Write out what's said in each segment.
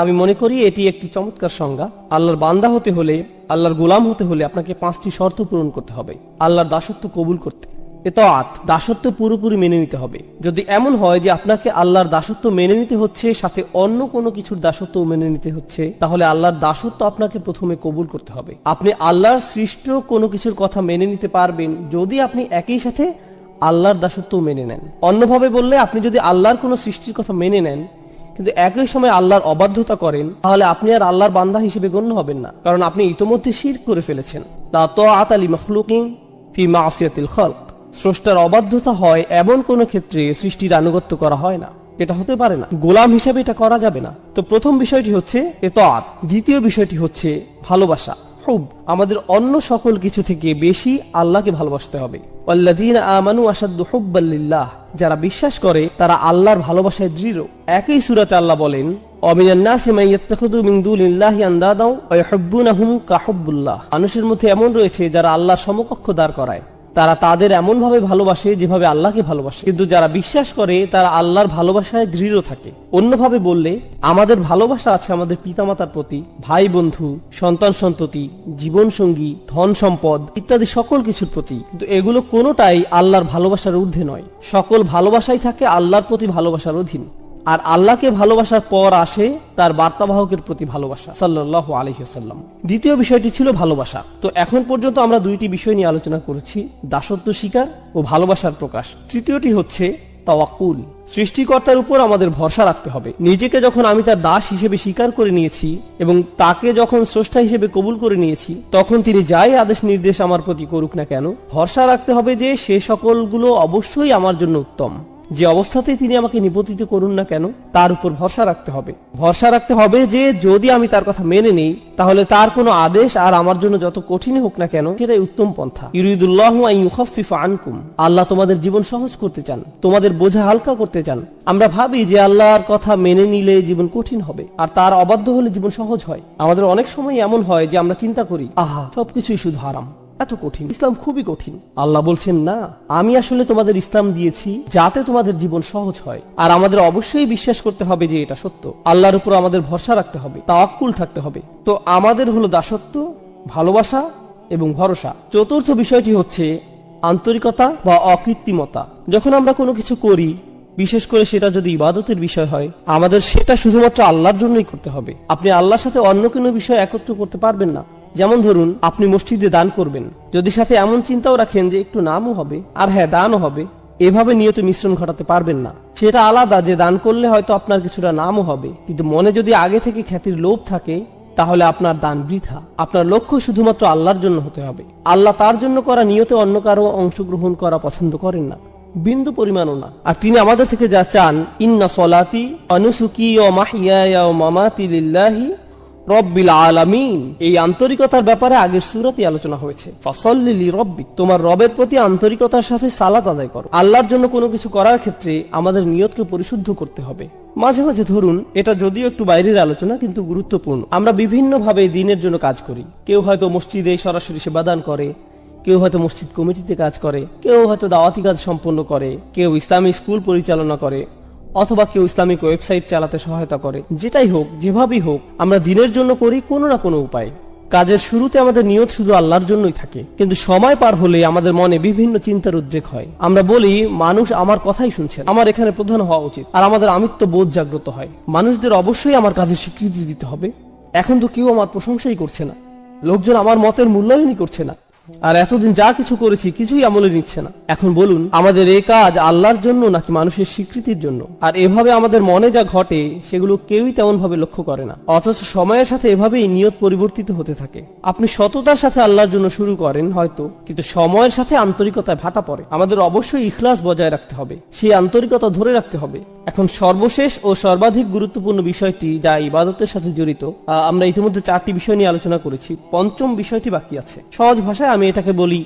আমি মনে করি এটি একটি চমৎকার সংজ্ঞা। আল্লাহর বান্দা হতে হলে, আল্লাহর গোলাম হতে হলে আপনাকে 5টি শর্ত পূরণ করতে হবে। আল্লাহর দাসত্ব কবুল করতে, ইতাআত, দাসত্ব পুরোপুরি মেনে নিতে হবে। যদি এমন হয় যে আপনাকে আল্লাহর দাসত্ব মেনে নিতে হচ্ছে, সাথে অন্য কোনো কিছুর দাসত্ব মেনে নিতে হচ্ছে, তাহলে আল্লাহর দাসত্ব আপনাকে প্রথমে কবুল করতে হবে। আপনি আল্লাহর সৃষ্ট কোনো কিছুর কথা মেনে নিতে পারবেন যদি আপনি একই সাথে আল্লাহর দাসত্ব মেনে নেন। অন্যভাবে বললে, আপনি যদি আল্লাহর কোনো সৃষ্টির কথা মেনে নেন কিন্তু একই সময় আল্লাহর অবাধ্যতা করেন, তাহলে আপনি আর আল্লাহর বান্দা হিসেবে গণ্য হবেন না, কারণ আপনি ইতোমধ্যে শিরক করে ফেলেছেন। লা তাআতা লি মাখলুকিন ফি মাসিয়াতিল খালক। স্রষ্টার অবাধ্যতা হয় এমন কোন ক্ষেত্রে সৃষ্টির আনুগত্য করা হয় না, এটা হতে পারে না। গোলাম হিসেবে এটা করা যাবে না। তো প্রথম বিষয়টি হচ্ছে ইতাআত। দ্বিতীয় বিষয়টি হচ্ছে ভালোবাসা, হুব। আমাদের অন্য সকল কিছু থেকে বেশি আল্লাহকে ভালোবাসতে হবে। ওয়াল্লাযীনা আমানু আশাদ্দু হুব্বাল লিল্লাহ। যারা বিশ্বাস করে তারা আল্লাহর ভালোবাসায় দৃঢ়। একই সূরাতে আল্লাহ বলেন, ওয়ামিনান নাসি মান ইয়াত্তাখিযু মিন দুনিল্লাহি আনদাদা ওয়া ইউহিব্বুনাহুম কাহুব্বুল্লাহ। মানুষের মধ্যে এমন রয়েছে যারা আল্লাহর সমকক্ষ দাঁড় করায়। তারা তাদের এমন ভাবে ভালোবাসে যেভাবে আল্লাহকে ভালোবাসে। কিন্তু যারা বিশ্বাস করে তারা আল্লাহর ভালোবাসায় দৃঢ় থাকে। অন্যভাবে বললে, আমাদের ভালোবাসা আছে আমাদের পিতামাতার প্রতি, ভাই বন্ধু, সন্তান সন্ততি, জীবন সঙ্গী, ধন সম্পদ ইত্যাদি সকল কিছুর প্রতি, কিন্তু এগুলো কোনোটাই আল্লাহর ভালোবাসার ঊর্ধ্বে নয়। সকল ভালোবাসাই থাকে আল্লাহর প্রতি ভালোবাসার অধীন। আর আল্লাহকে ভালোবাসার পর আসে তার বার্তাবাহকের প্রতি ভালোবাসা, সাল্লাল্লাহু আলাইহি ওয়াসাল্লাম। দ্বিতীয় বিষয়টি ছিল ভালোবাসা। তো এখন পর্যন্ত আমরা দুইটি বিষয় নিয়ে আলোচনা করেছি, দাসত্ব স্বীকার ও ভালোবাসার প্রকাশ। তৃতীয়টি হচ্ছে তাওয়াক্কুল। সৃষ্টিকর্তার উপর আমাদের ভরসা রাখতে হবে। নিজেকে যখন আমি তার দাস হিসেবে স্বীকার করে নিয়েছি এবং তাকে যখন স্রষ্টা হিসেবে কবুল করে নিয়েছি, তখন তিনি যাই আদেশ নির্দেশ আমার প্রতি করুক না কেন, ভরসা রাখতে হবে যে সে সকলগুলো অবশ্যই আমার জন্য উত্তম। যে অবস্থাতেই তিনি আমাকে নিপতিত করুন না কেন, তার উপর ভরসা রাখতে হবে। ভরসা রাখতে হবে যে যদি আমি তার কথা মেনে নেই, তাহলে তার কোনো আদেশ আর আমার জন্য যত কঠিনই হোক না কেন, সেটাই উত্তম পন্থা। ইউরিদুল্লাহু আন ইউখাফফিফা আনকুম। আল্লাহ তোমাদের জীবন সহজ করতে চান, তোমাদের বোঝা হালকা করতে চান। আমরা ভাবি যে আল্লাহর কথা মেনে নিলে জীবন কঠিন হবে, আর তার অবাধ্য হলে জীবন সহজ হয়। আমাদের অনেক সময় এমন হয় যে আমরা চিন্তা করি, আহা, সবকিছুই শুধু হারাম, এত কঠিন, ইসলাম খুবই কঠিন। আল্লাহ বলছেন, না, আমি আসলে তোমাদের ইসলাম দিয়েছি যাতে তোমাদের জীবন সহজ হয়। আর আমাদের অবশ্যই বিশ্বাস করতে হবে যে এটা সত্য। আল্লাহর উপর আমাদের ভরসা রাখতে হবে, তাওয়াক্কুল থাকতে হবে। তো আমাদের হলো দাসত্ব, ভালোবাসা এবং ভরসা। চতুর্থ বিষয়টি হচ্ছে আন্তরিকতা বা অকৃত্রিমতা। যখন আমরা কোনো কিছু করি, বিশেষ করে সেটা যদি ইবাদতের বিষয় হয়, আমাদের সেটা শুধুমাত্র আল্লাহর জন্যই করতে হবে। আপনি আল্লাহর সাথে অন্য কোনো বিষয় একত্র করতে পারবেন না। যেমন ধরুন, আপনি মসজিদে দান করবেন, যদি সাথে এমন চিন্তাও রাখেন যে একটু নামও হবে আর হ্যাঁ দানও হবে, এভাবে নিয়ত মিশ্রণ ঘটাতে পারবেন না। সেটা আলাদা যে দান করলে হয়তো আপনার কিছুটা নামও হবে, কিন্তু মনে যদি আগে থেকে খ্যাতির লোভ থাকে, তাহলে আপনার দান বৃথা। আপনার লক্ষ্য শুধুমাত্র আল্লাহর জন্য হতে হবে। আল্লাহ তার জন্য করা নিয়তে অন্য কারো অংশগ্রহণ করা পছন্দ করেন না, বিন্দু পরিমাণও না। আর তিনি আমাদের থেকে যা চান, ইন্না সলাতি ওয়া নুসুকি ওয়া মাহইয়ায়া ওয়া মামাতি লিল্লাহি রব্বিল আলামিন। এই আন্তরিকতার ব্যাপারে আগের সূরাতে আলোচনা হয়েছে। ফাসাল্লি লিরাব্বিক, তোমার রবের প্রতি আন্তরিকতার সাথে সালাত আদায় করো। আল্লাহর জন্য কোনো কিছু করার ক্ষেত্রে আমাদের নিয়তকে পরিশুদ্ধ করতে হবে। মাঝে মাঝে ধরুন, এটা যদিও একটু বাইরের আলোচনা কিন্তু গুরুত্বপূর্ণ, আমরা বিভিন্ন ভাবে দ্বীনের জন্য কাজ করি। কেউ হয়তো মসজিদে সরাসরি সেবাদান করে, কেউ হয়তো মসজিদ কমিটিতে কাজ করে, কেউ হয়তো দাওয়াতি কাজ সম্পন্ন করে, কেউ ইসলামী স্কুল পরিচালনা করে, অথবা কেউ ইসলামিক ওয়েবসাইট চালাতে সহায়তা করে। যেটাই হোক, যেভাবেই হোক, আমরা দ্বীনের জন্য করি কোনো না কোনো উপায়। কাজের শুরুতে আমাদের নিয়ত শুধু আল্লাহর জন্যই থাকে, কিন্তু সময় পার হলে আমাদের মনে বিভিন্ন চিন্তার উদ্রেক হয়। আমরা বলি, মানুষ আমার কথাই শুনছে, আমার এখানে প্রধান হওয়া উচিত, আর আমাদের আমিত্ব বোধ জাগ্রত হয়। মানুষদের অবশ্যই আমার কাজে স্বীকৃতি দিতে হবে। এখন তো কেউ আমার প্রশংসাই করছে না, লোকজন আমার মতের মূল্যায়নই করছে না, আর এতদিন যা কিছু করেছি কিছুই আমলে নিচ্ছে না। এখন বলুন, আমাদের এই কাজ আল্লাহর জন্য নাকি মানুষের স্বীকৃতির জন্য? আর এভাবে আমাদের মনে যা ঘটে সেগুলো কেউই তেমন ভাবে লক্ষ্য করে না, অথচ সময়ের সাথে এভাবেই নিয়ত পরিবর্তিত হতে থাকে। আপনি সততার সাথে আল্লাহর জন্য শুরু করেন হয়তো, কিন্তু সময়ের সাথে আন্তরিকতায় ভাটা পড়ে। আমাদের অবশ্যই ইখলাস বজায় রাখতে হবে, সেই আন্তরিকতা ধরে রাখতে হবে। এখন সর্বশেষ ও সর্বাধিক গুরুত্বপূর্ণ বিষয়টি, যা ইবাদতের সাথে জড়িত, আমরা ইতিমধ্যে 4টি বিষয় নিয়ে আলোচনা করেছি, পঞ্চম বিষয়টি বাকি আছে। সহজ ভাষায় আমি এটাকে বলি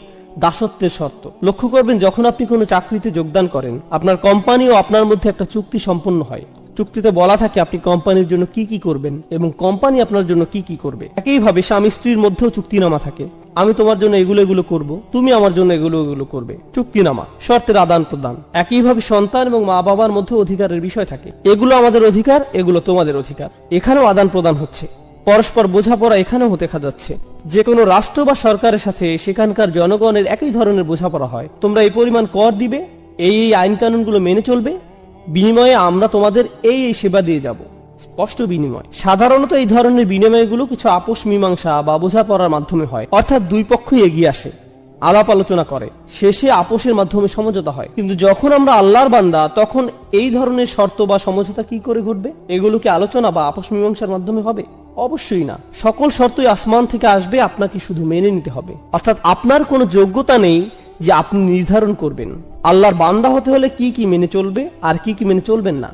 দাসত্বের শর্ত। লক্ষ্য করবেন, যখন আপনি কোনো চাকরিতে যোগদান করেন, আপনার কোম্পানি ও আপনার মধ্যে একটা চুক্তি সম্পন্ন হয়। চুক্তিতে বলা থাকে আপনি কোম্পানির জন্য কি কি করবেন এবং কোম্পানি আপনার জন্য কি কি করবে। একইভাবে স্বামী স্ত্রীর মধ্যেও চুক্তিনামা থাকে। আমি তোমার জন্য এগুলো এগুলো করব, তুমি আমার জন্য এগুলো এগুলো করবে। চুক্তিনামা, শর্তের আদান প্রদান। একইভাবে সন্তান এবং মা বাবার মধ্যে অধিকারের বিষয় থাকে। এগুলো আমাদের অধিকার, এগুলো তোমাদের অধিকার। এখানেও আদান প্রদান হচ্ছে, পরস্পর বোঝাপড়া এখানেও হতে দেখা যাচ্ছে। যে কোনো রাষ্ট্র বা সরকারের সাথে সেখানকার জনগণের একই ধরনের বোঝাপড়া হয়। তোমরা এই পরিমাণ কর দিবে, এই আইন কানুনগুলো মেনে চলবে, বিনিময়ে আমরা তোমাদের এই সেবা দিয়ে যাব। স্পষ্ট বিনিময়। সাধারণত এই ধরনের বিনিময়গুলো কিছু আপোষ মীমাংসা বা বোঝাপড়ার মাধ্যমে হয়, অর্থাৎ দুই পক্ষই এগিয়ে আসে, আলাপ আলোচনা করে, শেষে আপোষের মাধ্যমে সমঝোতা হয়। কিন্তু যখন আমরা আল্লাহর বান্দা, তখন এই ধরনের শর্ত বা সমঝোতা কি করে ঘটবে? এগুলো কি আলোচনা বা আপোষ মীমাংসার মাধ্যমে হবে? অবশ্যই না। সকল শর্তই আসমান থেকে আসবে, আপনাকে শুধু মেনে নিতে হবে। অর্থাৎ আপনার কোনো যোগ্যতা নেই যে আপনি নির্ধারণ করবেন আল্লাহর বান্দা হতে হলে কি কি মেনে চলবে আর কি কি মেনে চলবেন না,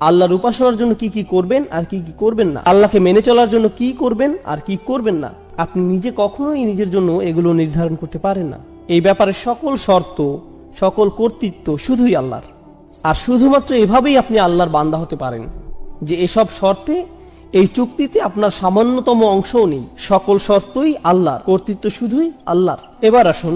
আল্লাহর উপাসনার জন্য কি কি করবেন আর কি কি করবেন না, আল্লাহকে মেনে চলার জন্য কি করবেন আর কি করবেন না। আপনি নিজে কখনোই নিজের জন্য এগুলো নির্ধারণ করতে পারেন না। এই ব্যাপারে সকল শর্ত, সকল কর্তৃত্ব শুধুই আল্লাহর। আর শুধুমাত্র এভাবেই আপনি আল্লাহর বান্দা হতে পারেন যে এসব শর্তে, এই চুক্তিতে আপনার সামান্যতম অংশও নেই। সকল শর্তই আল্লাহর, কর্তৃত্ব শুধুই আল্লাহর। এবার আসুন,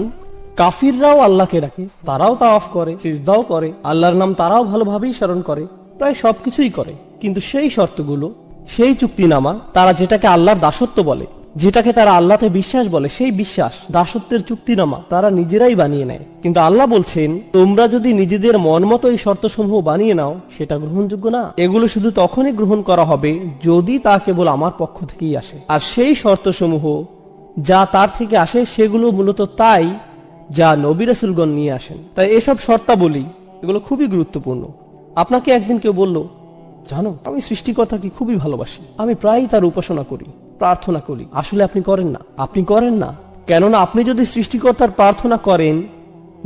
কাফিররাও আল্লাহকে ডাকে, তারাও তাওয়াফ করে, সিজদাও করে, আল্লাহর নাম তারাও ভালোভাবেই স্মরণ করে, প্রায় সবকিছুই করে। কিন্তু সেই শর্তগুলো, সেই চুক্তিনামা, তারা যেটাকে আল্লাহর দাসত্ব বলে, যেটাকে তারা আল্লাহতে বিশ্বাস বলে, সেই বিশ্বাস, দাসত্বের চুক্তিনামা তারা নিজেরাই বানিয়ে নেয়। কিন্তু আল্লাহ বলছেন, তোমরা যদি নিজেদের মন মতো এই শর্তসমূহ বানিয়ে নাও, সেটা গ্রহণযোগ্য না। এগুলো শুধু তখনই গ্রহণ করা হবে যদি তা কেবল আমার পক্ষ থেকেই আসে। আর সেই শর্তসমূহ যা তার থেকে আসে, সেগুলো মূলত তাই যা নবী রাসূলগণ নিয়ে আসেন। তাই এসব শর্তাবলী, এগুলো খুবই গুরুত্বপূর্ণ। আপনাকে একদিন কেউ বলল, জানো, আমি সৃষ্টিকর্তাকে খুবই ভালোবাসি, আমি প্রায়ই তার উপাসনা করি, প্রার্থনা করি। আসলে আপনি করেন না। আপনি করেন না, কেননা আপনি যদি সৃষ্টিকর্তার প্রার্থনা করেন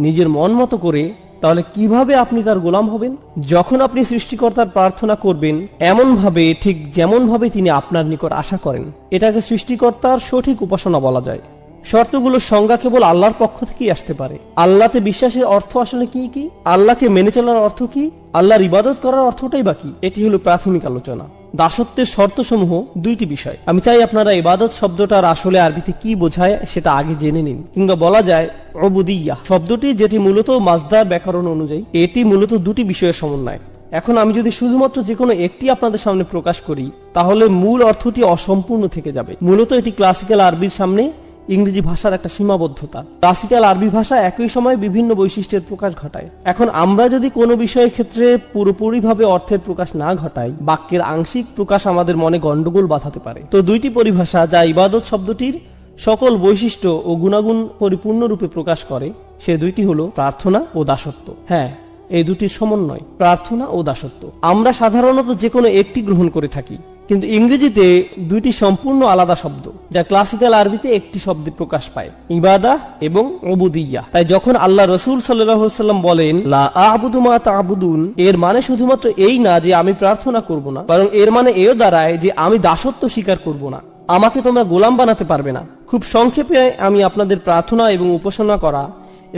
নিজের মন মতো করে, তাহলে কিভাবে আপনি তার গোলাম হবেন? যখন আপনি সৃষ্টিকর্তার প্রার্থনা করবেন এমন ভাবে, ঠিক যেমন ভাবে তিনি আপনার নিকট আশা করেন, এটাকে সৃষ্টিকর্তার সঠিক উপাসনা বলা যায়। শর্তগুলোর সংজ্ঞা কেবল আল্লাহর পক্ষ থেকেই আসতে পারে। আল্লাহতে বিশ্বাসের অর্থ আসলে কি কি? আল্লাহকে মেনে চলার অর্থ কি? আল্লাহর ইবাদত করার অর্থটাই বাকি। এটি হলো প্রাথমিক আলোচনা। দাসত্বের শর্তসমূহ দুইটি বিষয়। আমি চাই আপনারা ইবাদত শব্দটার আসলে আরবিতে কি বোঝায় সেটা আগে জেনে নিন। কিংবা বলা যায় উবুদিয়্যাহ শব্দটি, যেটি মূলত মাজদার ব্যাকরণ অনুযায়ী, এটি মূলত দুটি বিষয়ের সমন্বয়। এখন আমি যদি শুধুমাত্র যে কোনো একটি আপনাদের সামনে প্রকাশ করি, তাহলে মূল অর্থটি অসম্পূর্ণ থেকে যাবে। মূলত এটি ক্লাসিক্যাল আরবির সামনে ইংরেজি ভাষার একটা সীমাবদ্ধতা। ক্লাসিক্যাল আরবি ভাষা একই সময় বিভিন্ন বৈশিষ্ট্যের প্রকাশ ঘটায়। এখন আমরা যদি কোনো বিষয়ের ক্ষেত্রে পুরোপুরিভাবে অর্থের প্রকাশ না ঘটাই, বাক্যের আংশিক প্রকাশ আমাদের মনে গন্ডগোল বাঁধাতে পারে। তো দুইটি পরিভাষা যা ইবাদত শব্দটির সকল বৈশিষ্ট্য ও গুণাগুণ পরিপূর্ণরূপে প্রকাশ করে, সে দুইটি হলো প্রার্থনা ও দাসত্ব। হ্যাঁ, এই দুটির সমন্বয়, প্রার্থনা ও দাসত্ব। আমরা সাধারণত যে কোনো একটি গ্রহণ করে থাকি, কিন্তু ইংরেজিতে দুইটি সম্পূর্ণ আলাদা শব্দ, যা ক্লাসিক্যাল আরবিতে একটি শব্দে প্রকাশ পায়, ইবাদাহ এবং উবুদিয়্যাহ। তাই যখন আল্লাহ রাসূল সাল্লাল্লাহু আলাইহি ওয়াসাল্লাম বলেন লা আ'বুদু মা তা'বুদুন, এর মানে শুধুমাত্র এই না যে আমি প্রার্থনা করব না, বরং এর মানে এও দাঁড়ায় যে আমি দাসত্ব স্বীকার করব না, আমাকে তোমরা গোলাম বানাতে পারবে না। খুব সংক্ষেপে আমি আপনাদের প্রার্থনা এবং উপাসনা করা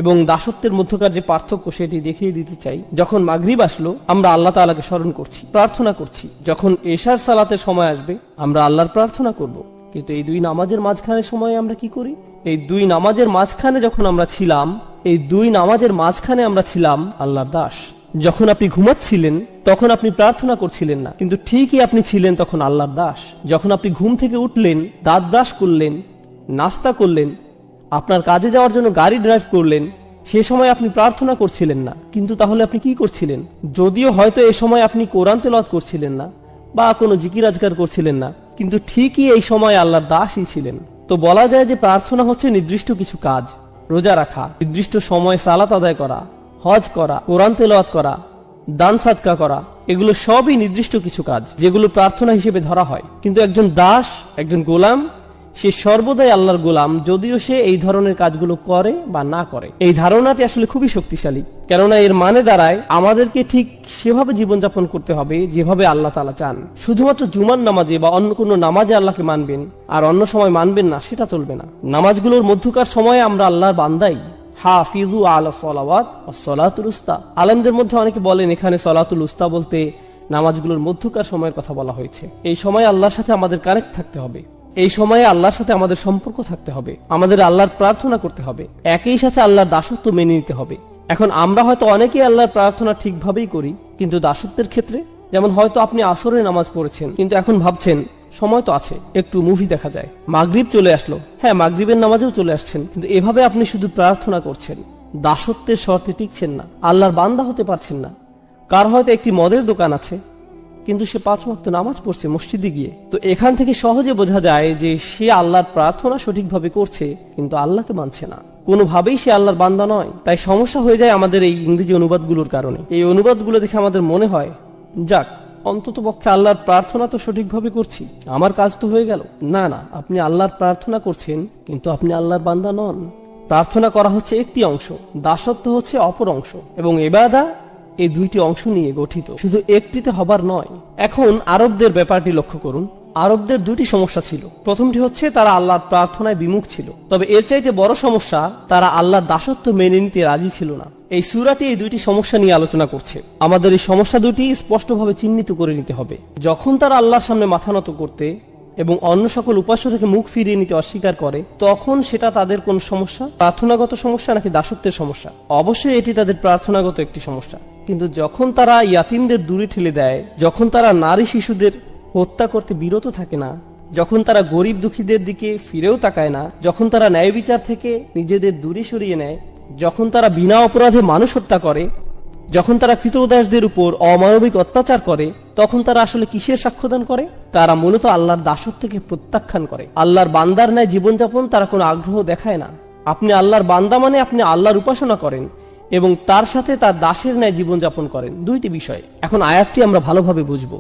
এবং দাসত্বের মধ্যকার যে পার্থক্য সেটি দেখিয়ে দিতে চাই। যখন মাগরিব আসলো, আমরা আল্লাহ তাআলাকে স্মরণ করছি, প্রার্থনা করছি। যখন এশার সালাতের সময় আসবে, আমরা আল্লাহর প্রার্থনা করব। কিন্তু এই দুই নামাজের মাঝখানে সময় আমরা কি করি? এই দুই নামাজের মাঝখানে যখন আমরা ছিলাম, এই দুই নামাজের মাঝখানে আমরা ছিলাম আল্লাহর দাস। যখন আপনি ঘুমাচ্ছিলেন তখন আপনি প্রার্থনা করছিলেন না, কিন্তু ঠিকই আপনি ছিলেন তখন আল্লাহর দাস। যখন আপনি ঘুম থেকে উঠলেন, দাঁত ব্রাশ করলেন, নাস্তা করলেন, আপনার কাজে যাওয়ার জন্য গাড়ি ড্রাইভ করলেন, সে সময় আপনি প্রার্থনা করছিলেন না, কিন্তু তাহলে আপনি কি করছিলেন? যদিও হয়তো এ সময় আপনি কোরআন তেলাওয়াত করছিলেন না বা কোনো জিকির আজকার করছিলেন না, কিন্তু ঠিকই এই সময় আল্লাহর দাসই ছিলেন। তো বলা যায় যে প্রার্থনা হচ্ছে নির্দিষ্ট কিছু কাজ, রোজা রাখা, নির্দিষ্ট সময় সালাত আদায় করা, হজ করা, কোরআন তেলাওয়াত করা, দান সাদকা করা, এগুলো সবই নির্দিষ্ট কিছু কাজ যেগুলো প্রার্থনা হিসেবে ধরা হয়। কিন্তু একজন দাস, একজন গোলাম, সে সর্বদাই আল্লাহর গোলাম, যদিও সে এই ধরনের কাজগুলো করে বা না করে। এই ধারণাটি আসলে খুবই শক্তিশালী, কেননা এর মানে দাঁড়ায় আমাদেরকে ঠিক সেভাবে জীবনযাপন করতে হবে যেভাবে আল্লাহ তাআলা চান। শুধুমাত্র জুমার নামাজে বা অন্য কোনো নামাজে আল্লাহকে মানবেন আর অন্য সময় মানবেন না, সেটা চলবে না। নামাজগুলোর মধ্যকার সময়ে আমরা আল্লাহর বান্দাই। হাফিজু আলা সলাওয়াত ওয়াস সালাতুল উস্তা। আলেমদের মধ্যে অনেকে বলেন এখানে সলাতুল উস্তা বলতে নামাজগুলোর মধ্যকার সময়ের কথা বলা হয়েছে। এই সময় আল্লাহর সাথে আমাদের কানেক্ট থাকতে হবে। এই সময়ে আল্লাহর সাথে আমাদের সম্পর্ক থাকতে হবে, আমাদের আল্লাহর প্রার্থনা করতে হবে, একই সাথে আল্লাহর দাসত্ব মেনে নিতে হবে। এখন আমরা হয়তো অনেকেই আল্লাহর প্রার্থনা ঠিকভাবেই করি, কিন্তু দাসত্বের ক্ষেত্রে, যেমন হয়তো আপনি আসরের নামাজ পড়েছেন, কিন্তু এখন ভাবছেন সময় তো আছে, একটু মুভি দেখা যায়, মাগরিব চলে আসলো, হ্যাঁ মাগরিবের নামাজেও চলে আসছেন, কিন্তু এভাবে আপনি শুধু প্রার্থনা করছেন, দাসত্বের শর্তে টিকছেন না, আল্লাহর বান্দা হতে পারছেন না। কার হয়তো একটি মদের দোকান আছে, কিন্তু সে 5 ওয়াক্ত নামাজ পড়ছে মসজিদে গিয়ে। তো এখান থেকে সহজে বোঝা যায় যে সে আল্লাহর প্রার্থনা সঠিকভাবে করছে, কিন্তু আল্লাহকে মানছে না, কোনোভাবেই সে আল্লাহর বান্দা নয়। তাই সমস্যা হয়ে যায় আমাদের এই ইংরেজি অনুবাদগুলোর কারণে। এই অনুবাদগুলো দেখে আমাদের মনে হয়, যাক অন্তত পক্ষে আল্লাহর প্রার্থনা তো সঠিকভাবে করছি, আমার কাজ তো হয়ে গেল। না না, আপনি আল্লাহর প্রার্থনা করছেন, কিন্তু আপনি আল্লাহর বান্দা নন। প্রার্থনা করা হচ্ছে একটি অংশ, দাসত্ব হচ্ছে অপর অংশ, এবং ইবাদা এই দুইটি অংশ নিয়ে গঠিত, শুধু একটিতে হবার নয়। এখন আরবদের ব্যাপারটি লক্ষ্য করুন। আরবদের দুটি সমস্যা ছিল। প্রথমটি হচ্ছে তারা আল্লাহর প্রার্থনায় বিমুখ ছিল, তবে এর চাইতে বড় সমস্যা, তারা আল্লাহর দাসত্ব মেনে নিতে রাজি ছিল না। এই সূরাটি এই দুইটি সমস্যা নিয়ে আলোচনা করছে। আমাদের এই সমস্যা দুটি স্পষ্টভাবে চিহ্নিত করে নিতে হবে। যখন তারা আল্লাহর সামনে মাথা নত করতে এবং অন্য সকল উপাস্য থেকে মুখ ফিরিয়ে নিতে অস্বীকার করে, তখন সেটা তাদের কোন সমস্যা, প্রার্থনাগত সমস্যা নাকি দাসত্বের সমস্যা? অবশ্যই এটি তাদের প্রার্থনাগত একটি সমস্যা। কিন্তু যখন তারা ইয়াতিমদের দূরে ঠেলে দেয়, যখন তারা নারী শিশুদের হত্যা করতে বিরত থাকে না, যখন তারা গরিব দুঃখীদের দিকে ফিরেও তাকায় না, যখন তারা ন্যায় বিচার থেকে নিজেদের দূরে সরিয়ে নেয়, যখন তারা বিনা অপরাধে মানুষ হত্যা করে, যখন তারা কৃতদাসদের উপর অমানবিক অত্যাচার করে, তখন তারা আসলে কিসের সাক্ষ্যদান করে? তারা মূলত আল্লাহর দাসত্বকে প্রত্যাখ্যান করে। আল্লাহর বান্দার ন্যায় জীবনযাপন তারা কোনো আগ্রহ দেখায় না। আপনি আল্লাহর বান্দা মানে আপনি আল্লাহর উপাসনা করেন এবং তার সাথে তার দাসের ন্যায় জীবনযাপন করেন, দুইটি বিষয়। এখন আয়াতটি আমরা ভালোভাবে বুঝবো।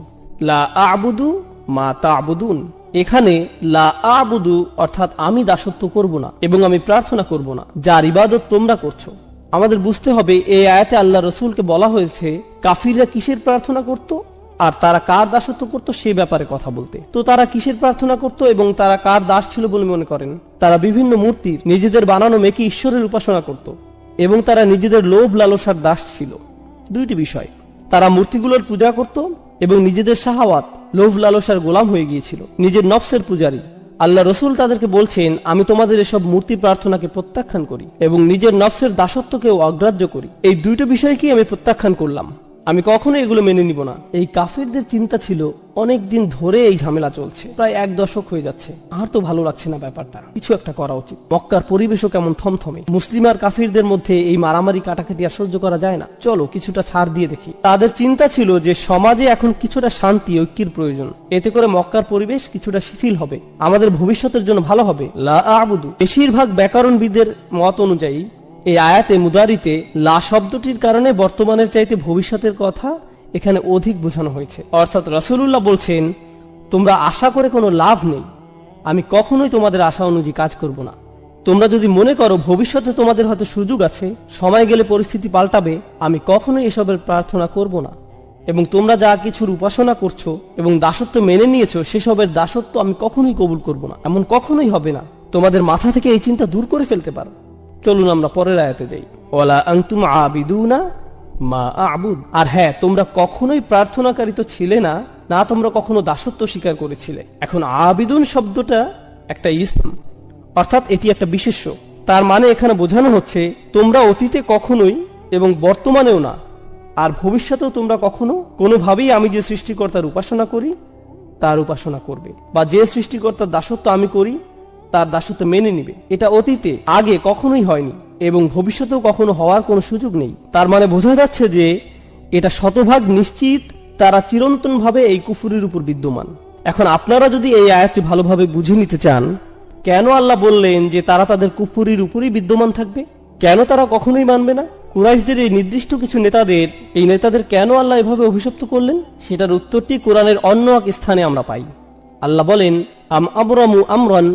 লা আ'বুদু মা তা'বুদুন, এখানে লা আ'বুদু অর্থাৎ আমি দাসত্ব করব না এবং আমি প্রার্থনা করব না যার ইবাদত তোমরা করছো। আমাদের বুঝতে হবে এই আয়াতে আল্লাহ রসুলকে বলা হয়েছে কাফিররা কিসের প্রার্থনা করত আর তারা কার দাসত্ব করত সে ব্যাপারে কথা বলতে। তো তারা কিসের প্রার্থনা করত এবং তারা কার দাস ছিল বলে মনে করেন? তারা বিভিন্ন মূর্তির, নিজেদের বানানো মেকি ঈশ্বরের উপাসনা করত এবং তারা নিজেদের লোভ লালসার দাস ছিল। দুইটি বিষয়, তারা মূর্তিগুলোর পূজা করত এবং নিজেদের শাহাওয়াত, লোভ লালসার গোলাম হয়ে গিয়েছিল, নিজের নফসের পূজারী। আল্লাহ রসুল তাদেরকে বলছেন, আমি তোমাদের এসব মূর্তি প্রার্থনাকে প্রত্যাখ্যান করি এবং নিজের নফসের দাসত্বকেও অগ্রাহ্য করি। এই দুইটো বিষয়কেই আমি প্রত্যাখ্যান করলাম, আমি কখনো এগুলো মেনে নিব না। এই কাফিরদের চিন্তা ছিল অনেক দিন ধরে এই ঝামেলা চলছে, প্রায় 1 দশক হয়ে যাচ্ছে, আর তো ভালো লাগছে না ব্যাপারটা, কিছু একটা করা উচিত। মক্কার পরিবেশও কেমন থমথমে, মুসলিম আর কাফিরদের মধ্যে এই মারামারি কাটাকাটি আর সহ্য করা যায় না, চলো কিছুটা ছাড় দিয়ে দেখি। তাদের চিন্তা ছিল যে সমাজে এখন কিছুটা শান্তি ঐক্যের প্রয়োজন, এতে করে মক্কার পরিবেশ কিছুটা শিথিল হবে, আমাদের ভবিষ্যতের জন্য ভালো হবে। লা আ'বুদু, বেশিরভাগ ব্যাকরণবিদের মত অনুযায়ী এই আয়াতে মুদারিতে লা শব্দটির কারণে বর্তমানের চাইতে ভবিষ্যতের কথা এখানে অধিক বোঝানো হয়েছে। অর্থাৎ রাসূলুল্লাহ বলছেন, তোমরা আশা করে কোনো লাভ নেই, আমি কখনোই তোমাদের আশা অনুযায়ী কাজ করব না। তোমরা যদি মনে করো ভবিষ্যতে তোমাদের হয়তো সুযোগ আছে, সময় গেলে পরিস্থিতি পাল্টাবে, আমি কখনোই এসবের প্রার্থনা করব না। এবং তোমরা যা কিছুর উপাসনা করছো এবং দাসত্ব মেনে নিয়েছো, সেসবের দাসত্ব আমি কখনোই কবুল করব না, এমন কখনোই হবে না। তোমাদের মাথা থেকে এই চিন্তা দূর করে ফেলতে পারো। চলুন আমরা পরের আয়াতে যাই। ওয়ালা আনতুম আবিদুনা মা আ'বুদ, আর হ্যাঁ, তোমরা কখনোই প্রার্থনাকারী তো ছিলে না, না তোমরা কখনো দাসত্ব স্বীকার করেছিলে। এখন আবিদুন শব্দটা একটা ইসম, অর্থাৎ এটি একটা বিশেষ্য। তার মানে এখানে বোঝানো হচ্ছে তোমরা অতীতে কখনোই এবং বর্তমানেও না আর ভবিষ্যতেও তোমরা কখনো কোনোভাবেই আমি যে সৃষ্টিকর্তার উপাসনা করি তার উপাসনা করবে, বা যে সৃষ্টিকর্তার দাসত্ব আমি করি তার দাসত্ব মেনে নিবে। এটা অতীতে আগে কখনোই হয়নি এবং ভবিষ্যতেও কখনো হওয়ার কোনো সুযোগ নেই। তার মানে বোঝা যাচ্ছে যে এটা শতভাগ নিশ্চিত তারা চিরন্তনভাবে এই কুফুরির উপর বিদ্যমান। এখন আপনারা যদি এই আয়াতটি ভালোভাবে বুঝে নিতে চান, কেন আল্লাহ বললেন যে তারা তাদের কুফুরির উপরই বিদ্যমান থাকবে, কেন তারা কখনোই মানবে না, কুরাইশদের এই নির্দিষ্ট কিছু নেতাদের কেন আল্লাহ এভাবে অভিশপ্ত করলেন, সেটার উত্তরটি কোরআনের অন্য এক স্থানে আমরা পাই। আল্লাহ বলেন, আম আবরামু আমরান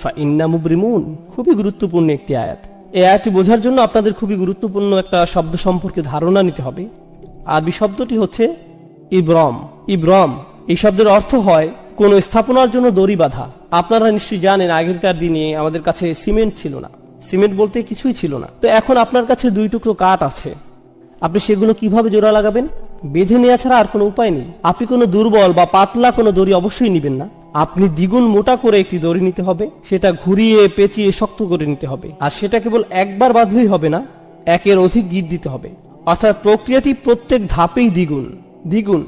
ফাইন্না মুবরিমুন। খুবই গুরুত্বপূর্ণ একটি আয়াত। এই আয়াতটি বোঝার জন্য আপনাদের খুবই গুরুত্বপূর্ণ একটা শব্দ সম্পর্কে ধারণা নিতে হবে। আরবি শব্দটি হচ্ছে ইব্রম। ইব্রম এই শব্দের অর্থ হয় কোন স্থাপনার জন্য দড়ি বাঁধা। আপনারা নিশ্চয়ই জানেন আগেরকার দিনে আমাদের কাছে সিমেন্ট ছিল না, সিমেন্ট বলতে কিছুই ছিল না। তো এখন আপনার কাছে 2 টুকরো কাঠ আছে, আপনি সেগুলো কিভাবে জোড়া লাগাবেন? বেঁধে নেওয়া ছাড়া আর কোনো উপায় নেই। আপনি কোনো দুর্বল বা পাতলা কোনো দড়ি অবশ্যই নিবেন না, আপনি দ্বিগুণ মোটা করে একটি দড়ি নিতে হবে, সেটা ঘুরিয়ে পেঁচিয়ে শক্ত করে নিতে হবে, আর সেটা কেবল একবার বাঁধলেই হবে না, একের অধিক গিট দিতে হবে। অর্থাৎ প্রক্রিয়াটি প্রত্যেক ধাপেই দ্বিগুণ, দ্বিগুণ,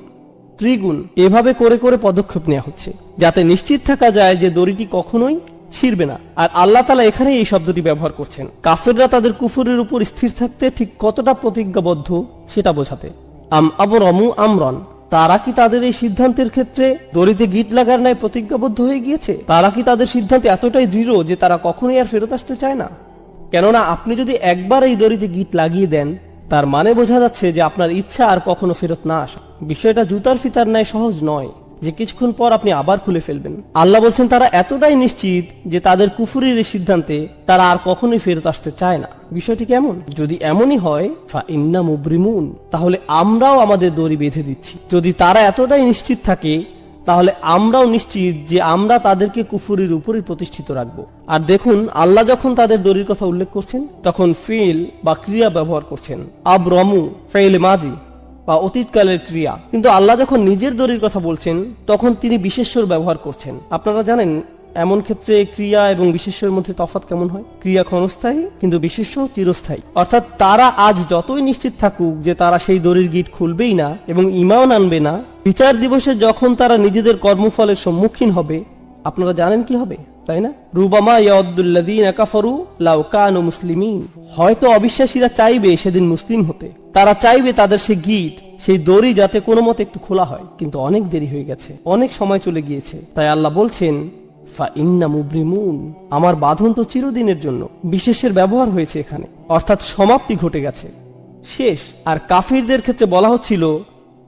ত্রিগুণ এভাবে করে করে পদক্ষেপ নেওয়া হচ্ছে, যাতে নিশ্চিত থাকা যায় যে দড়িটি কখনোই ছিঁড়বে না। আর আল্লাহ তাআলা এখানে এই শব্দটি ব্যবহার করছেন কাফেররা তাদের কুফরের উপর স্থির থাকতে ঠিক কতটা প্রতিজ্ঞাবদ্ধ সেটা বোঝাতে। আবরামু আমরন, তারা কি তাদের এই সিদ্ধান্তের ক্ষেত্রে দড়িতে গিট লাগার ন্যায় প্রতিজ্ঞাবদ্ধ হয়ে গিয়েছে? তারা কি তাদের সিদ্ধান্তে এতটাই দৃঢ় যে তারা কখনোই আর ফেরত আসতে চায় না? কেননা আপনি যদি একবার এই দড়িতে গিট লাগিয়ে দেন, তার মানে বোঝা যাচ্ছে যে আপনার ইচ্ছা আর কখনো ফেরত না আসা। বিষয়টা জুতার ফিতার ন্যায় সহজ নয় যে কিছুক্ষণ পর আপনি আবার খুলে ফেলবেন। আল্লাহ বলছেন তারা এতটাই নিশ্চিত যে তাদের কুফুরির এই সিদ্ধান্তে তারা আর কখনোই ফেরত আসতে চায় না। বিষয়টি কেমন? যদি এমনই হয় ফা ইন্না মুবরিমুন, তাহলে আমরাও আমাদের দড়ি বেঁধে দিচ্ছি। যদি তারা এতটাই নিশ্চিত থাকে, তাহলে আমরাও নিশ্চিত যে আমরা তাদেরকে কুফুরির উপরই প্রতিষ্ঠিত রাখবো। আর দেখুন, আল্লাহ যখন তাদের দড়ির কথা উল্লেখ করছেন তখন ফিল বা ক্রিয়া ব্যবহার করছেন। আবরামু ফেইল মাদি বা অতীতকালের ক্রিয়া। কিন্তু আল্লাহ যখন নিজের দড়ির কথা বলছেন তখন তিনি বিশেষ্যর ব্যবহার করছেন। আপনারা জানেন এমন ক্ষেত্রে ক্রিয়া এবং বিশেষ্যের মধ্যে তফাৎ কেমন হয়? ক্রিয়া ক্ষণস্থায়ী কিন্তু বিশেষ্য চিরস্থায়ী। অর্থাৎ তারা আজ যতই নিশ্চিত থাকুক যে তারা সেই দড়ির গিট খুলবেই না এবং ঈমান আনবে না, বিচার দিবসে যখন তারা নিজেদের কর্মফলের সম্মুখীন হবে, আপনারা জানেন কি হবে, তাই না? রুবামা ইয়াউদ্দুল্লাযীনা কাফারু লাউ কানু মুসলিমিন, হয়তো অবিশ্বাসীরা চাইবে সেদিন মুসলিম হতে, তারা চাইবে তাদের সেই গিট, সেই দড়ি যাতে কোনো মতে একটু খোলা হয়, কিন্তু অনেক দেরি হয়ে গেছে, অনেক সময় চলে গিয়েছে। তাই আল্লাহ বলছেন ফা ইন্না মুবরিমুন, আমার বাঁধন তো চিরদিনের জন্য। বিশেষের ব্যবহার হয়েছে এখানে, অর্থাৎ সমাপ্তি ঘটে গেছে, শেষ। আর কাফিরদের ক্ষেত্রে বলা হচ্ছিল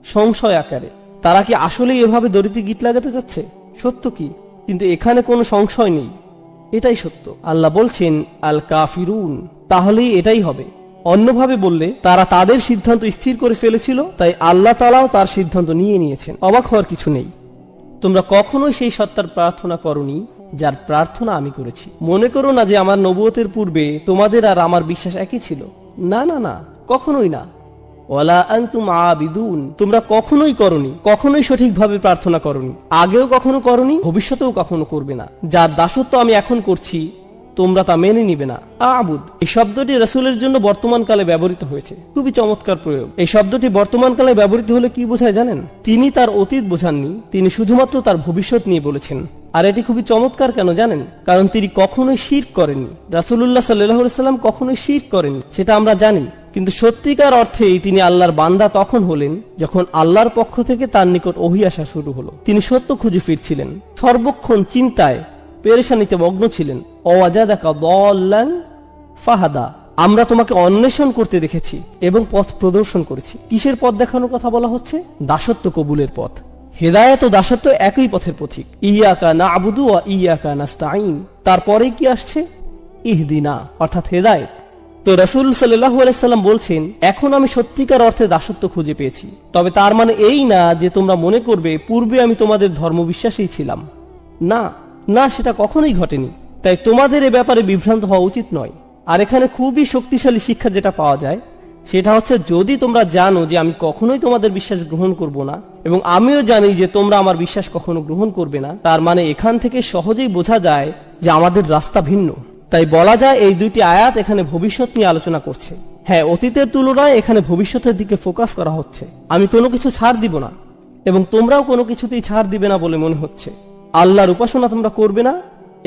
সংশয় আকারে, তারা কি আসলেই এভাবে দড়িতে গিট লাগাতে যাচ্ছে? সত্য কি? কিন্তু এখানে কোনো সংশয় নেই, এটাই সত্য। আল্লাহ বলছেন আল কাফিরুন, তাহলেই এটাই হবে। অন্যভাবে বললে তারা তাদের সিদ্ধান্ত স্থির করে ফেলেছিল, তাই আল্লাহ তাআলাও তার সিদ্ধান্ত নিয়ে নিয়েছেন। অবাক হওয়ার কিছু নেই। তোমরা কখনোই সেই সত্তার প্রার্থনা করনি যার প্রার্থনা আমি করেছি। মনে করো না যে আমার নবুয়তের পূর্বে তোমাদের আর আমার বিশ্বাস একই ছিল। না না না, কখনোই না। ওয়ালা আনতুম আবিদুন, তোমরা কখনোই করনি, কখনোই সঠিকভাবে প্রার্থনা করনি, আগেও কখনো করনি, ভবিষ্যতেও কখনো করবে না। যার দাসত্ব আমি এখন করছি তোমরা তা মেনে নিবে না। আবুদ, এই শব্দটি রাসূলের জন্য বর্তমানকালে ব্যবহৃত হয়েছে। খুবই চমৎকার প্রয়োগ। এই শব্দটি বর্তমানকালে ব্যবহৃত হলে কি বোঝায় জানেন? তিনি তার অতীত বোঝাননি, তিনি শুধুমাত্র তার ভবিষ্যৎ নিয়ে বলেছেন। আর এটি খুবই চমৎকার কেন জানেন? কারণ তিনি কখনোই শিরক করেননি। রাসূলুল্লাহ সাল্লাল্লাহু আলাইহি ওয়াসাল্লাম কখনোই শিরক করেননি, সেটা আমরা জানি। কিন্তু সত্যিকার অর্থেই তিনি আল্লাহর বান্দা তখন হলেন যখন আল্লাহর পক্ষ থেকে তার নিকট ওহী আসা শুরু হলো। তিনি সত্য খুঁজে ফিরছিলেন, সর্বক্ষণ চিন্তায় পেরেশানিতে মগ্ন ছিলেন। ওয়াজাদাকা দাল্লান ফাহাদা, আমরা তোমাকে অন্বেষণ করতে দেখেছি এবং পথ প্রদর্শন করেছি। কিসের পথ দেখানোর কথা বলা হচ্ছে? দাসত্ব কবুলের পথ। হেদায়েত ও দাসত্ব একই পথের প্রতীক। ইয়াকা না'বুদু ওয়া ইয়াকা নাস্তাঈন, তারপরেই কি আসছে? ইহদিনা, অর্থাৎ হেদায়েত। তো রাসূল সাল্লাল্লাহু আলাইহি সাল্লাম বলছেন, এখন আমি সত্যিকার অর্থে দাসত্ব খুঁজে পেয়েছি। তবে তার মানে এই না যে তোমরা মনে করবে পূর্বে আমি তোমাদের ধর্মবিশ্বাসী ছিলাম। না না, সেটা কখনোই ঘটেনি। তাই তোমাদের এ ব্যাপারে বিভ্রান্ত হওয়া উচিত নয়। আর এখানে খুবই শক্তিশালী শিক্ষা যেটা পাওয়া যায় সেটা হচ্ছে, যদি তোমরা জানো যে আমি কখনোই তোমাদের বিশ্বাস গ্রহণ করব না এবং আমিও জানি যে তোমরা আমার বিশ্বাস কখনো গ্রহণ করবে না, তার মানে এখান থেকে সহজেই বোঝা যায় যে আমাদের রাস্তা ভিন্ন। তাই বলা যায় এই দুইটি আয়াত এখানে ভবিষ্যৎ নিয়ে আলোচনা করছে। হ্যাঁ, অতীতের তুলনায় এখানে ভবিষ্যতের দিকে ফোকাস করা হচ্ছে। আমি কোনো কিছু ছাড় দিব না এবং তোমরাও কোনো কিছুতেই ছাড় দিবে না বলে মনে হচ্ছে। আল্লাহর উপাসনা তোমরা করবে না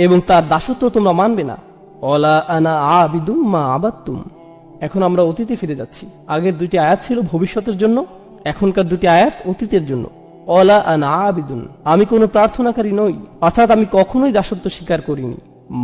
এবং তার দাসত্ব তোমরা মানবে না। ওয়ালা আনা আবিদুম মা আবাদতুম। এখন আমরা অতীতে ফিরে যাচ্ছি। আগের দুটি আয়াত ছিল ভবিষ্যতের জন্য, এখনকার দুটি আয়াত অতীতের জন্য। ওয়ালা আনা আবিদুন, আমি কোনো প্রার্থনাকারী নই, অর্থাৎ আমি কখনোই দাসত্ব স্বীকার করিনি।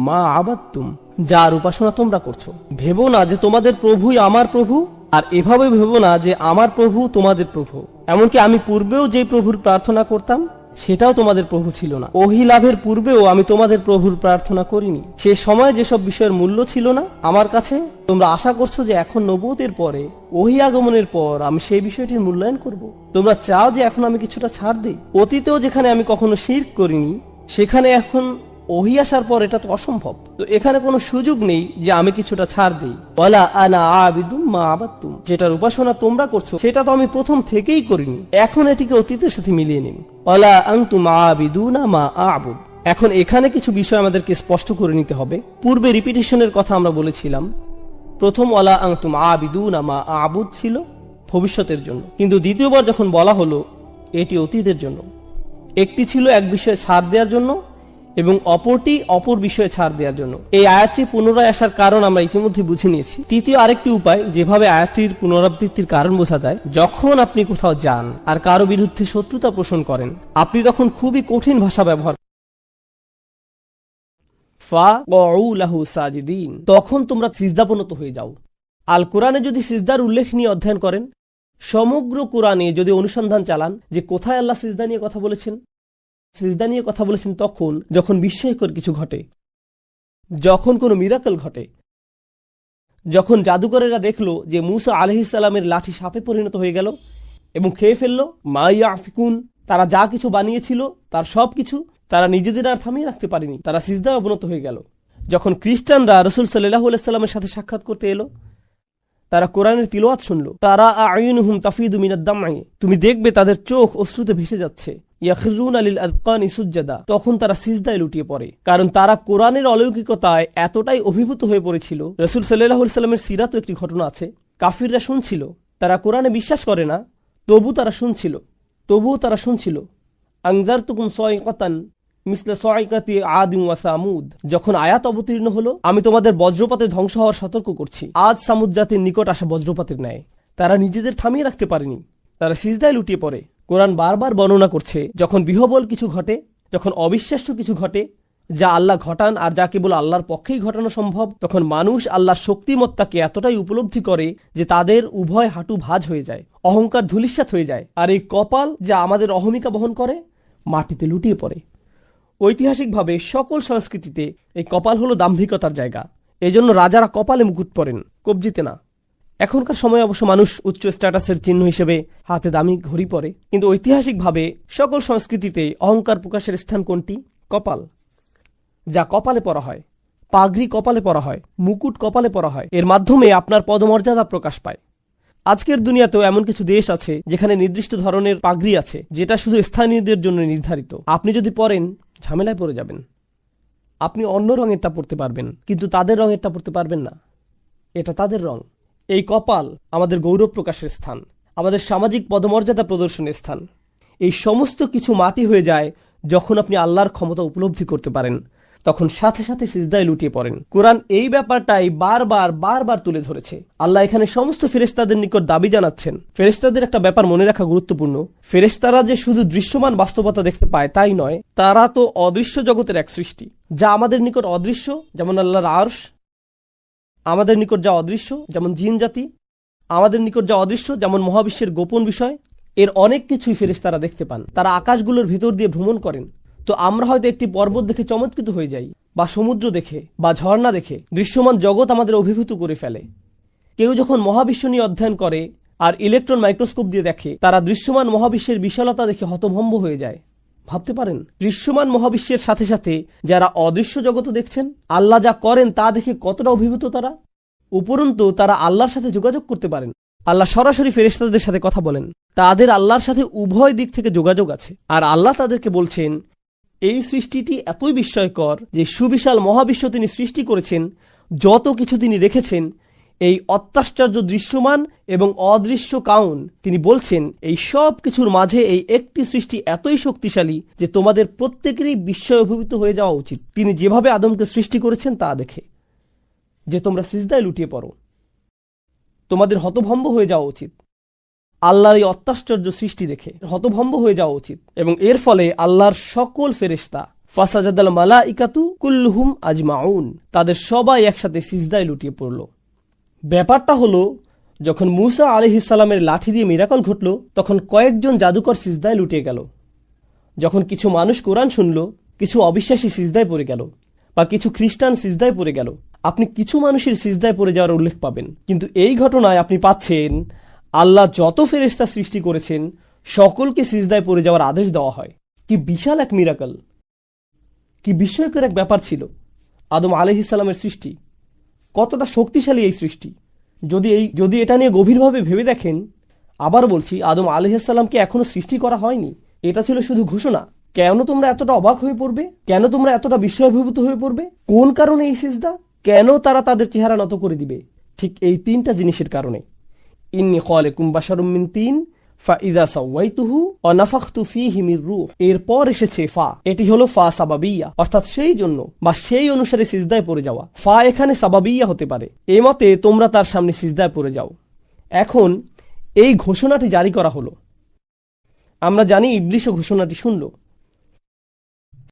মা আবাদতুম, যার উপাসনা তোমরা করছো। ভেবো না যে তোমাদের প্রভুই আমার প্রভু, আর এভাবে ভেবো না যে আমার প্রভু তোমাদের প্রভু। এমনকি আমি পূর্বেও যে প্রভুর প্রার্থনা করতাম সেটাও তোমাদের প্রভু ছিল না। ওহী লাভের পূর্বেও আমি তোমাদের প্রভুর প্রার্থনা করিনি। সে সময় যেসব বিষয়ের মূল্য ছিল না আমার কাছে, তোমরা আশা করছো যে এখন নবুয়তের পরে, ওহী আগমনের পর আমি সেই বিষয়টির মূল্যায়ন করব। তোমরা চাও যে এখন আমি কিছুটা ছাড় দিই। অতীতেও যেখানে আমি কখনো শিরক করিনি সেখানে এখন ওহী আসার পর এটা তো অসম্ভব। তো এখানে কোনো সুযোগ নেই যে আমি কিছুটা ছাড় দিই। ওয়ালা আনা আবিদুম মা আবাদতুম, যেটার উপাসনা তোমরা করছো সেটা তো আমি প্রথম থেকেই করিনি, এখন এটিকে অতীতের সাথে মিলিয়ে নিন। ওয়ালা আনতুম আবিদুনা মা আবুদ। এখন এখানে কিছু বিষয় আমাদেরকে স্পষ্ট করে নিতে হবে। পূর্বে রিপিটেশনের কথা আমরা বলেছিলাম। প্রথম ওয়ালা আনতুম আবিদুনা মা আবুদ ছিল ভবিষ্যতের জন্য, কিন্তু দ্বিতীয়বার যখন বলা হলো এটি অতীতের জন্য। একটি ছিল এক বিষয়ে ছাড় দেওয়ার জন্য এবং অপরটি অপর বিষয়ে ছাড় দেওয়ার জন্য। এই আয়াতটি পুনরায় আসার কারণ আমরা ইতিমধ্যে বুঝে নিয়েছি। তৃতীয় আরেকটি উপায় যেভাবে আয়াতটির পুনরাবৃত্তির কারণ বোঝা যায়, যখন আপনি কোথাও যান আর কারো বিরুদ্ধে শত্রুতা পোষণ করেন, আপনি তখন খুবই কঠিন ভাষা ব্যবহার তখন তোমরা সিজদাবনত হয়ে যাও। আল কোরআনে যদি সিজদার উল্লেখ নিয়ে অধ্যয়ন করেন, সমগ্র কোরআনে যদি অনুসন্ধান চালান যে কোথায় আল্লাহ সিজদা নিয়ে কথা বলেছেন, সিজদা নিয়ে কথা বলেছেন তখন যখন বিস্ময়কর কিছু ঘটে, যখন কোনো মিরাকল ঘটে, যখন জাদুকরেরা দেখলো যে মুসা আলাইহিস সালামের লাঠি সাপে পরিণত হয়ে গেল এবং খেয়ে ফেলল। মা ইয়াফিকুন, তারা যা কিছু বানিয়েছিল তার সব কিছু তারা নিজেদের আর থামিয়ে রাখতে পারেনি, তারা সিজদায় অবনত হয়ে গেল। যখন খ্রিস্টানরা রাসূল সাল্লাল্লাহু আলাইহি সাল্লামের সাথে সাক্ষাৎ করতে এলো, তারা কোরআনের তিলাওয়াত শুনল। তারা আয়ুনুহুম তাফিদু মিনাদ দামঈ, তুমি দেখবে তাদের চোখ অশ্রুতে ভেসে যাচ্ছে। ইয়াখিরুনা লিল আযকানি সুজদা, তখন তারা সিজদায় লুটিয়ে পড়ে, কারণ তারা কোরআনের অলৌকিকতায় এতটাই অভিভূত হয়ে পড়েছিল। রাসূল সাল্লাল্লাহু আলাইহি সাল্লামের সিরাতে একটি ঘটনা আছে। কাফিররা শুনছিল, তারা কোরআনে বিশ্বাস করে না, তবুও তারা শুনছিল। আনজারতুকুম সাইকাতান মিসলা সাইকাতি আদিম ওয়া সামুদ, যখন আয়াত অবতীর্ণ হলো, আমি তোমাদের বজ্রপাতে ধ্বংস হওয়ার সতর্ক করছি, আজ সামুদ জাতির নিকট আসা বজ্রপাতের ন্যায়। তারা নিজেদের থামিয়ে রাখতে পারেনি, তারা সিজদায় লুটিয়ে পড়ে। কোরআন বারবার বর্ণনা করছে, যখন বিহবল কিছু ঘটে, যখন অবিশ্বাস্য কিছু ঘটে যা আল্লাহ ঘটান আর যা কেবল আল্লাহর পক্ষেই ঘটানো সম্ভব, তখন মানুষ আল্লাহর শক্তিমত্তাকে এতটাই উপলব্ধি করে যে তাদের উভয় হাঁটু ভাঁজ হয়ে যায়, অহংকার ধূলিসাৎ হয়ে যায়, আর এই কপাল যা আমাদের অহমিকা বহন করে মাটিতে লুটিয়ে পড়ে। ঐতিহাসিকভাবে সকল সংস্কৃতিতে এই কপাল হলো দাম্ভিকতার জায়গা। এজন্য রাজারা কপালে মুকুট পরেন, কবজিতে না। এখনকার সময় অবশ্য মানুষ উচ্চ স্ট্যাটাসের চিহ্ন হিসেবে হাতে দামি ঘড়ি পরে, কিন্তু ঐতিহাসিকভাবে সকল সংস্কৃতিতে অহংকার প্রকাশের স্থান কোনটি? কপাল। যা কপালে পরা হয়, পাগড়ি কপালে পরা হয়, মুকুট কপালে পরা হয়, এর মাধ্যমে আপনার পদমর্যাদা প্রকাশ পায়। আজকের দুনিয়াতেও এমন কিছু দেশ আছে যেখানে নির্দিষ্ট ধরনের পাগড়ি আছে যেটা শুধু স্থানীয়দের জন্য নির্ধারিত। আপনি যদি পরেন ঝামেলায় পড়ে যাবেন। আপনি অন্য রঙেরটা পরতে পারবেন, কিন্তু তাদের রঙেরটা পরতে পারবেন না, এটা তাদের রং। এই কপাল আমাদের গৌরব প্রকাশের স্থান, আমাদের সামাজিক পদমর্যাদা প্রদর্শনের স্থান। এই সমস্ত কিছু মাটি হয়ে যায় যখন আপনি আল্লাহর ক্ষমতা উপলব্ধি করতে পারেন, তখন সাথে সাথে সিজদায় লুটিয়ে পড়েন। কোরআন এই ব্যাপারটাই বারবার তুলে ধরেছে। আল্লাহ এখানে সমস্ত ফেরেশতাদের নিকট দাবি জানাচ্ছেন। ফেরেশতাদের একটা ব্যাপার মনে রাখা গুরুত্বপূর্ণ, ফেরেশতারা যে শুধু দৃশ্যমান বাস্তবতা দেখতে পায় তাই নয়, তারা তো অদৃশ্য জগতের এক সৃষ্টি, যা আমাদের নিকট অদৃশ্য, যেমন আল্লাহর আরশ। আমাদের নিকট যা অদৃশ্য, যেমন জিন জাতি। আমাদের নিকট যা অদৃশ্য, যেমন মহাবিশ্বের গোপন বিষয়। এর অনেক কিছুই ফেরেশতারা দেখতে পান। তারা আকাশগুলোর ভিতর দিয়ে ভ্রমণ করেন। তো আমরা হয়তো একটি পর্বত দেখে চমৎকৃত হয়ে যাই, বা সমুদ্র দেখে, বা ঝর্ণা দেখে দৃশ্যমান জগৎ আমাদের অভিভূত করে ফেলে। কেউ যখন মহাবিশ্ব নিয়ে অধ্যয়ন করে আর ইলেকট্রন মাইক্রোস্কোপ দিয়ে দেখে, তারা দৃশ্যমান মহাবিশ্বের বিশালতা দেখে হতভম্ব হয়ে যায়। ভাবতে পারেন, দৃশ্যমান মহাবিশ্বের সাথে সাথে যারা অদৃশ্য জগৎ দেখছেন, আল্লাহ যা করেন তা দেখে কতটা অভিভূত তারা। উপরন্তু তারা আল্লাহর সাথে যোগাযোগ করতে পারেন। আল্লাহ সরাসরি ফেরেশতাদের সাথে কথা বলেন, তাদের আল্লাহর সাথে উভয় দিক থেকে যোগাযোগ আছে। আর আল্লাহ তাদেরকে বলছেন, এই সৃষ্টিটি এতই বিস্ময়কর যে সুবিশাল মহাবিশ্ব তিনি সৃষ্টি করেছেন, যত কিছু তিনি রেখেছেন, এই অত্যাশ্চর্য দৃশ্যমান এবং অদৃশ্য কাউন, তিনি বলছেন এই সব কিছুর মাঝে এই একটি সৃষ্টি এতই শক্তিশালী যে তোমাদের প্রত্যেকেরই বিস্ময় অভিভূত হয়ে যাওয়া উচিত তিনি যেভাবে আদমকে সৃষ্টি করেছেন তা দেখে, যে তোমরা সিজদায় লুটিয়ে পড়ো। তোমাদের হতভম্ব হয়ে যাওয়া উচিত আল্লাহর এই অত্যাশ্চর্য সৃষ্টি দেখে, হতভম্ব হয়ে যাওয়া উচিত। এবং এর ফলে আল্লাহর সকল ফেরেশতা, ফাসাজাদাল মালাইকাতু কুল্লুহুম আজমাউন, তাদের সবাই একসাথে সিজদায় লুটিয়ে পড়ল। ব্যাপারটা হলো, যখন মুসা আলাইহিস সালামের লাঠি দিয়ে মিরাকল ঘটল, তখন কয়েকজন জাদুকর সিজদায় লুটিয়ে গেল। যখন কিছু মানুষ কোরআন শুনল, কিছু অবিশ্বাসী সিজদায় পড়ে গেল, বা কিছু খ্রিস্টান সিজদায় পড়ে গেল। আপনি কিছু মানুষের সিজদায় পড়ে যাওয়ার উল্লেখ পাবেন, কিন্তু এই ঘটনায় আপনি পাচ্ছেন আল্লাহ যত ফেরেশতা সৃষ্টি করেছেন সকলকে সিজদায় পড়ে যাওয়ার আদেশ দেওয়া হয়। কি বিশাল এক মিরাকল! কি বিস্ময়কর এক ব্যাপার ছিল আদম আলাইহিস সালামের সৃষ্টি। কতটা শক্তিশালী এই সৃষ্টি! যদি এটা নিয়ে গভীরভাবে ভেবে দেখেন, আবার বলছি, আদম আলাইহিস সালামকে এখনো সৃষ্টি করা হয়নি। এটা ছিল শুধু ঘোষণা। কেন তোমরা এতটা অবাক হয়ে পড়বে? কেন তোমরা এতটা বিস্ময়াভিভূত হয়ে পড়বে? কোন কারণে এই সিজদা? কেন তারা তাদের চেহারা নত করে দিবে? ঠিক এই তিনটা জিনিসের কারণে। ইন্নী খালিকুম বাশারুম মিন তিন ফাইযা সাওয়াইতুহু ওয়া নাফাখতু ফীহি মির রূহ। এরপর এসেছে ফা। এটি হলো ফা সাবাবিয়া, অর্থাৎ সেই জন্য বা সেই অনুসারে সিজদায় পড়ে যাওয়া। ফা এখানে সাবাবিয়া হতে পারে। এই মতে তোমরা তার সামনে সিজদায় পড়ে যাও। এখন এই ঘোষণাটি জারি করা হলো। আমরা জানি ইবলীসও ঘোষণাটি শুনল।